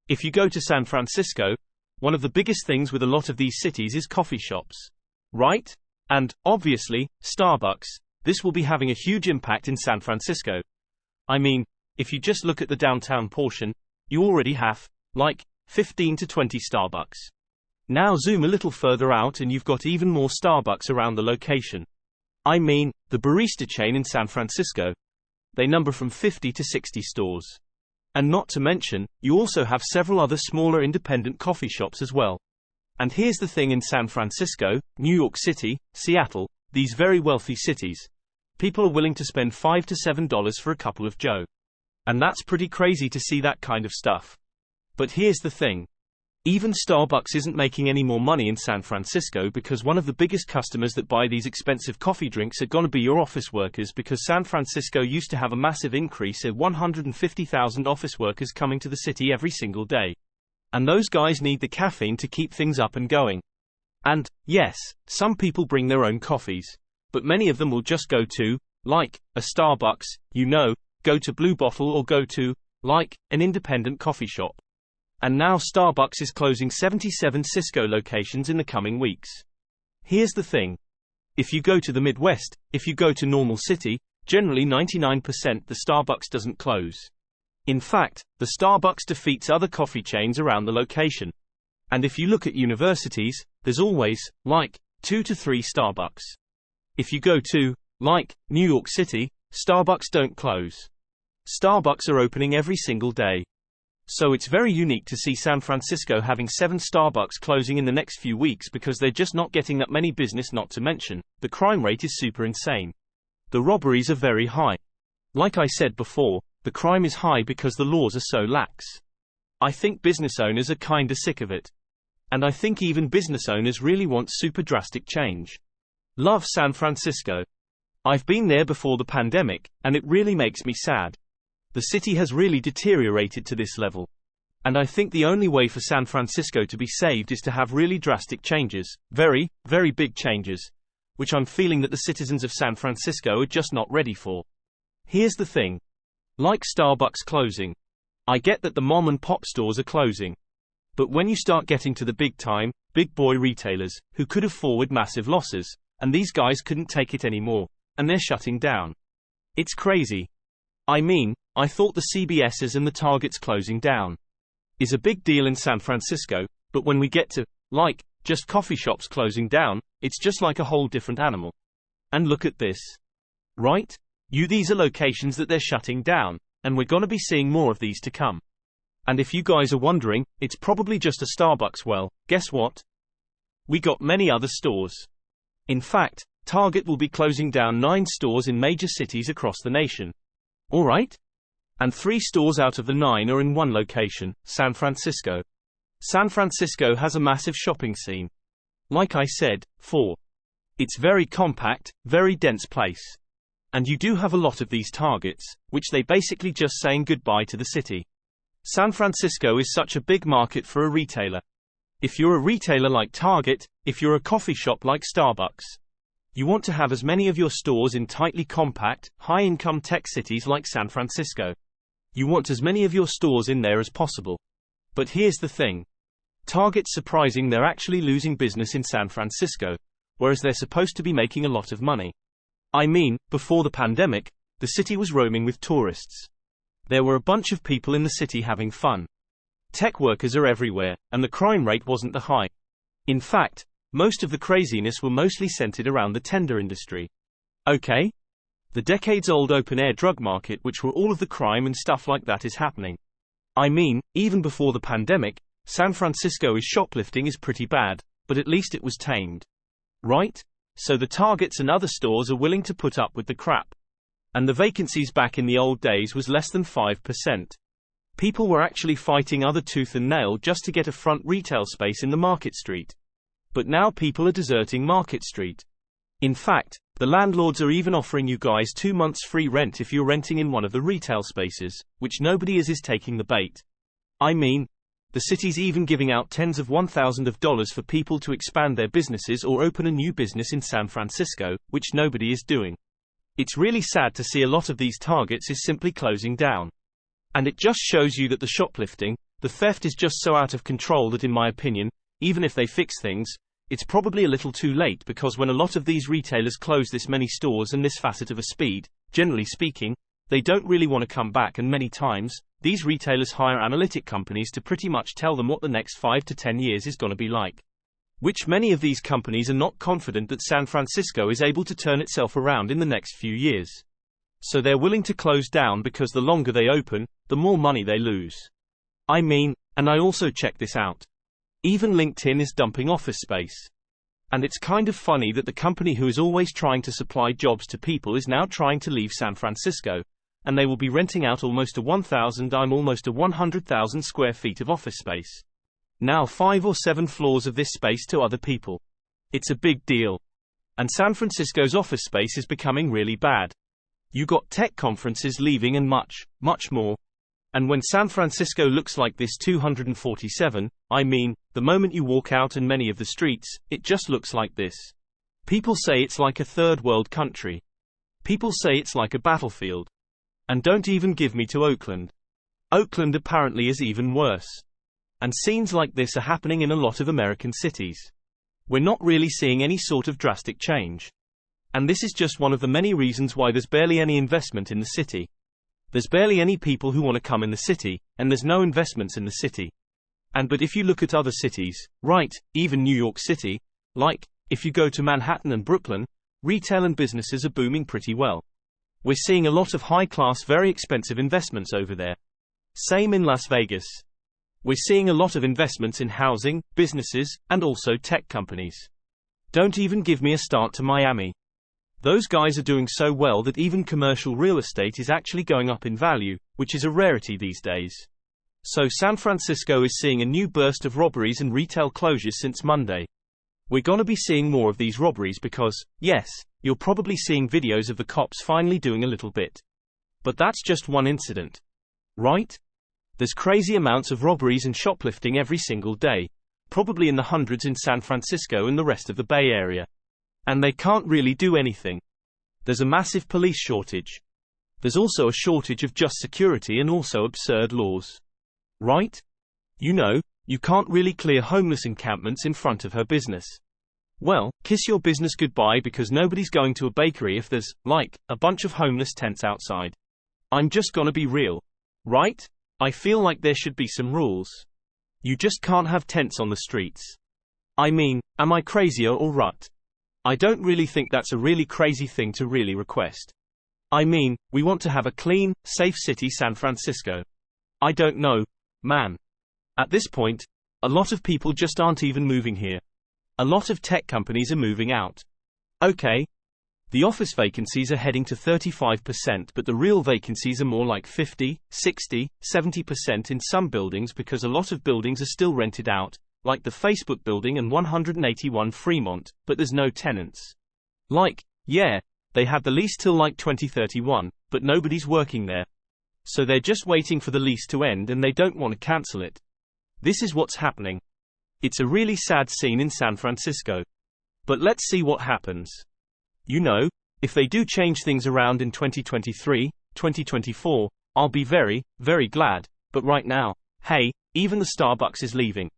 If you go to San Francisco, one of the biggest things with a lot of these cities is coffee shops. Right? And, obviously, Starbucks. This will be having a huge impact in San Francisco. I mean, if you just look at the downtown portion, you already have, like, 15 to 20 Starbucks. Now zoom a little further out and you've got even more Starbucks around the location. I mean, the barista chain in San Francisco. They number from 50 to 60 stores. And not to mention, you also have several other smaller independent coffee shops as well. And here's the thing in San Francisco, New York City, Seattle, these very wealthy cities, people are willing to spend $5 to $7 for a cup of Joe. And that's pretty crazy to see that kind of stuff. But here's the thing. Even Starbucks isn't making any more money in San Francisco because one of the biggest customers that buy these expensive coffee drinks are gonna be your office workers, because San Francisco used to have a massive increase of 150,000 office workers coming to the city every single day. And those guys need the caffeine to keep things up and going. And, yes, some people bring their own coffees. But many of them will just go to, like, a Starbucks, go to Blue Bottle or go to, like, an independent coffee shop. And now Starbucks is closing 77 Cisco locations in the coming weeks. Here's the thing. If you go to the Midwest, if you go to normal city, generally 99% the Starbucks doesn't close. In fact, the Starbucks defeats other coffee chains around the location. And if you look at universities, there's always, like, 2 to 3 Starbucks. If you go to, like, New York City, Starbucks don't close. Starbucks are opening every single day. So it's very unique to see San Francisco having 7 Starbucks closing in the next few weeks because they're just not getting that many business, not to mention, the crime rate is super insane. The robberies are very high. Like I said before, the crime is high because the laws are so lax. I think business owners are kinda sick of it. And I think even business owners really want super drastic change. Love San Francisco. I've been there before the pandemic, and it really makes me sad. The city has really deteriorated to this level. And I think the only way for San Francisco to be saved is to have really drastic changes, very, very big changes, which I'm feeling that the citizens of San Francisco are just not ready for. Here's the thing. Like Starbucks closing. I get that the mom and pop stores are closing. But when you start getting to the big time, big boy retailers, who could afford massive losses, and these guys couldn't take it anymore, and they're shutting down. It's crazy. I mean, I thought the CBS's and the Targets closing down is a big deal in San Francisco, but when we get to, like, just coffee shops closing down, it's just like a whole different animal. And look at this. Right? These are locations that they're shutting down, and we're gonna be seeing more of these to come. And if you guys are wondering, it's probably just a Starbucks, well, guess what? We got many other stores. In fact, Target will be closing down 9 stores in major cities across the nation. Alright? And 3 stores out of the 9 are in one location, San Francisco. San Francisco has a massive shopping scene. Like I said, it's very compact, very dense place. And you do have a lot of these Targets, which they basically just saying goodbye to the city. San Francisco is such a big market for a retailer. If you're a retailer like Target, if you're a coffee shop like Starbucks, you want to have as many of your stores in tightly compact, high-income tech cities like San Francisco. You want as many of your stores in there as possible. But here's the thing. Target's surprising, they're actually losing business in San Francisco, whereas they're supposed to be making a lot of money. I mean, before the pandemic, the city was roaming with tourists. There were a bunch of people in the city having fun. Tech workers are everywhere, and the crime rate wasn't that high. In fact, most of the craziness were mostly centered around the tender industry. Okay? The decades-old open-air drug market, which where all of the crime and stuff like that is happening. I mean, even before the pandemic, San Francisco's shoplifting is pretty bad, but at least it was tamed. Right? So the Targets and other stores are willing to put up with the crap. And the vacancies back in the old days was less than 5%. People were actually fighting other tooth and nail just to get a front retail space in the Market Street. But now people are deserting Market Street. In fact, the landlords are even offering you guys 2 months free rent if you're renting in one of the retail spaces, which nobody is taking the bait. I mean, the city's even giving out tens of $1,000s for people to expand their businesses or open a new business in San Francisco, which nobody is doing. It's really sad to see a lot of these Targets is simply closing down. And it just shows you that the shoplifting, The theft is just so out of control that in my opinion, even if they fix things, it's probably a little too late, because when a lot of these retailers close this many stores and this facet of a speed, generally speaking, they don't really want to come back, and many times, these retailers hire analytic companies to pretty much tell them what the next 5 to 10 years is going to be like. Which many of these companies are not confident that San Francisco is able to turn itself around in the next few years. So they're willing to close down, because the longer they open, the more money they lose. I mean, and I also checked this out. Even LinkedIn is dumping office space. And it's kind of funny that the company who is always trying to supply jobs to people is now trying to leave San Francisco, and they will be renting out almost 100,000 square feet of office space. Now 5 or 7 floors of this space to other people. It's a big deal. And San Francisco's office space is becoming really bad. You got tech conferences leaving and much, much more. And when San Francisco looks like this 247, I mean, the moment you walk out in many of the streets, it just looks like this. People say it's like a third world country. People say it's like a battlefield. And don't even give me to Oakland. Oakland apparently is even worse. And scenes like this are happening in a lot of American cities. We're not really seeing any sort of drastic change. And this is just one of the many reasons why there's barely any investment in the city. There's barely any people who want to come in the city, and there's no investments in the city. But if you look at other cities, right, even New York City, like, if you go to Manhattan and Brooklyn, retail and businesses are booming pretty well. We're seeing a lot of high-class, very expensive investments over there. Same in Las Vegas. We're seeing a lot of investments in housing, businesses, and also tech companies. Don't even give me a start to Miami. Those guys are doing so well that even commercial real estate is actually going up in value, which is a rarity these days. So San Francisco is seeing a new burst of robberies and retail closures since Monday. We're gonna be seeing more of these robberies because, yes, you're probably seeing videos of the cops finally doing a little bit. But that's just one incident. Right? There's crazy amounts of robberies and shoplifting every single day, probably in the hundreds in San Francisco and the rest of the Bay Area. And they can't really do anything. There's a massive police shortage. There's also a shortage of just security and also absurd laws. Right? You know, you can't really clear homeless encampments in front of her business. Well, kiss your business goodbye, because nobody's going to a bakery if there's, like, a bunch of homeless tents outside. I'm just gonna be real. Right? I feel like there should be some rules. You just can't have tents on the streets. I mean, am I crazier or what? I don't really think that's a really crazy thing to really request. I mean, we want to have a clean, safe city, San Francisco. I don't know, man. At this point, a lot of people just aren't even moving here. A lot of tech companies are moving out. Okay. The office vacancies are heading to 35%, but the real vacancies are more like 50, 60, 70% in some buildings, because a lot of buildings are still rented out, like the Facebook building and 181 Fremont, but there's no tenants. Like, yeah, they had the lease till like 2031, but nobody's working there. So they're just waiting for the lease to end and they don't want to cancel it. This is what's happening. It's a really sad scene in San Francisco. But let's see what happens. You know, if they do change things around in 2023, 2024, I'll be very, very glad, but right now, hey, even the Starbucks is leaving.